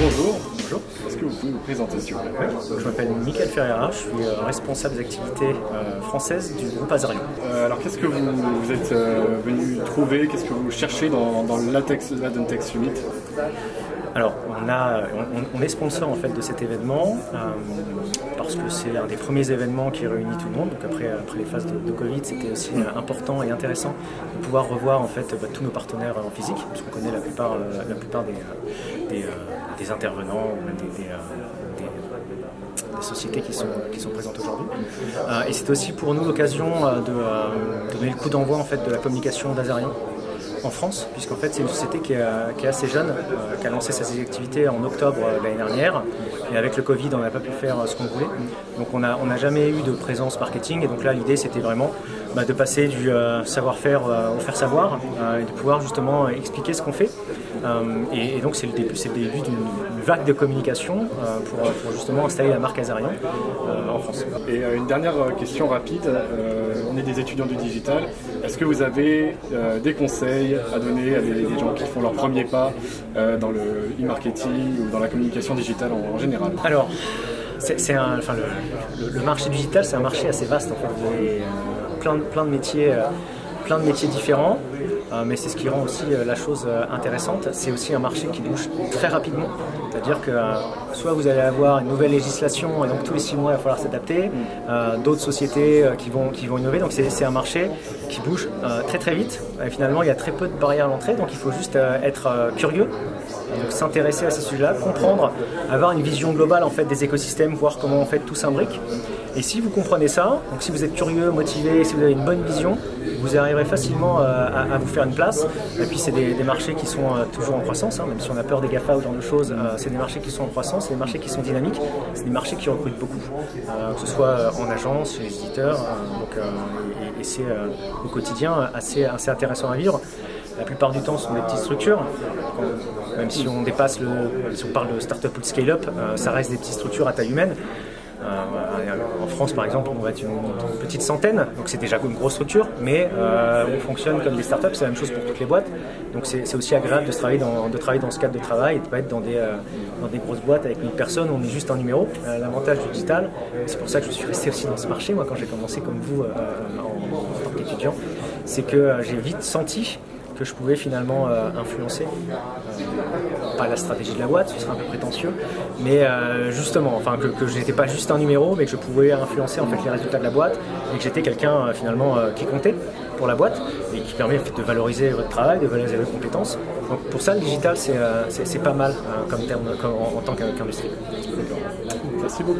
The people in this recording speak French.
Bonjour. Bonjour. Est-ce que vous pouvez vous présenter s'il vous plaît? Je m'appelle Michael Ferreira, je suis responsable des activités françaises du groupe Azarion. Alors qu'est-ce que vous êtes venu trouver? Qu'est-ce que vous cherchez dans l'Adentex Summit? Alors on est sponsor en fait de cet événement parce que c'est un des premiers événements qui réunit tout le monde. Donc après les phases de Covid, c'était aussi important et intéressant de pouvoir revoir en fait tous nos partenaires en physique, puisqu'on connaît la plupart des intervenants ou même des sociétés qui sont présentes aujourd'hui. Et c'est aussi pour nous l'occasion de donner le coup d'envoi en fait de la communication d'Azarion en France, puisqu'en fait c'est une société qui est assez jeune, qui a lancé ses activités en octobre l'année dernière, et avec le Covid on n'a pas pu faire ce qu'on voulait, donc on n'a jamais eu de présence marketing, et donc là l'idée c'était vraiment de passer du savoir-faire au faire savoir, et de pouvoir justement expliquer ce qu'on fait, et donc c'est le début d'une vague de communication pour justement installer la marque Azarion en France. Et une dernière question rapide, on est des étudiants du digital, est-ce que vous avez des conseils à donner à des gens qui font leur premier pas dans le e-marketing ou dans la communication digitale en général? Alors, le marché digital, c'est un marché assez vaste en fait. Vous avez plein de métiers différents, mais c'est ce qui rend aussi la chose intéressante. C'est aussi un marché qui bouge très rapidement, c'est-à-dire que soit vous allez avoir une nouvelle législation et donc tous les 6 mois il va falloir s'adapter, d'autres sociétés qui vont innover, donc c'est un marché qui bouge très vite, et finalement il y a très peu de barrières à l'entrée, donc il faut juste être curieux, donc s'intéresser à ces sujets-là, comprendre, avoir une vision globale en fait des écosystèmes, voir comment en fait tout s'imbrique. Et si vous comprenez ça, donc si vous êtes curieux, motivé, si vous avez une bonne vision, vous arriverez facilement à vous faire une place. Et puis c'est des marchés qui sont toujours en croissance, même si on a peur des GAFA ou ce genre de choses, c'est des marchés qui sont en croissance, c'est des marchés qui sont dynamiques, c'est des marchés qui recrutent beaucoup, que ce soit en agence, chez les éditeurs, et c'est au quotidien assez intéressant à vivre. La plupart du temps, ce sont des petites structures. Même si on parle de start-up ou de scale-up, ça reste des petites structures à taille humaine. En France, par exemple, on va être une petite centaine, donc c'est déjà une grosse structure, mais on fonctionne comme des startups, c'est la même chose pour toutes les boîtes. Donc c'est aussi agréable de travailler dans ce cadre de travail et de ne pas être dans des grosses boîtes avec 1000 personnes où on est juste un numéro. L'avantage du digital, c'est pour ça que je suis resté aussi dans ce marché, moi, quand j'ai commencé comme vous en tant qu'étudiant, c'est que j'ai vite senti que je pouvais finalement influencer, pas la stratégie de la boîte, ce serait un peu prétentieux, mais justement, que je n'étais pas juste un numéro, mais que je pouvais influencer en fait les résultats de la boîte, et que j'étais quelqu'un finalement qui comptait pour la boîte, et qui permet en fait, de valoriser votre travail, de valoriser vos compétences. Donc pour ça, le digital, c'est pas mal comme terme en tant qu'industrie. Merci beaucoup.